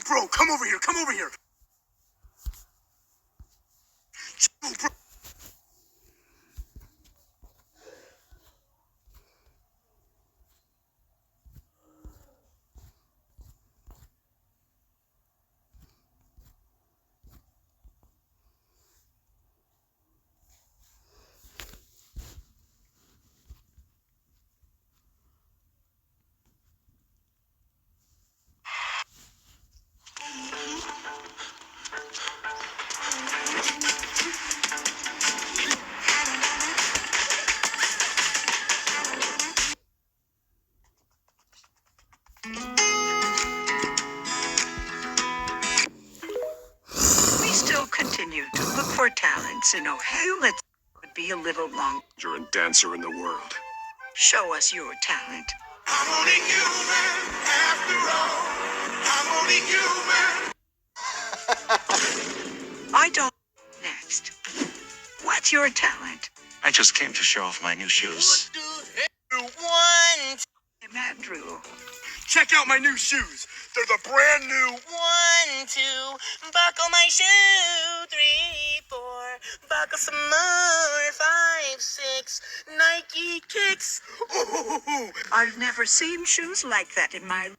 Bro, come over here. Come over here. Bro. We still continue to look for talents in Ohio. Let's be a little longer And dancer in the world. Show us your talent. I'm only human after all. I'm only human. I don't. Next. What's your talent? I just came to show off my new shoes. One, I'm Andrew. Check out my new shoes. They're the brand new. 1, 2, buckle my shoe. 3, 4, buckle some more. 5, 6, Nike kicks. Ooh. I've never seen shoes like that in my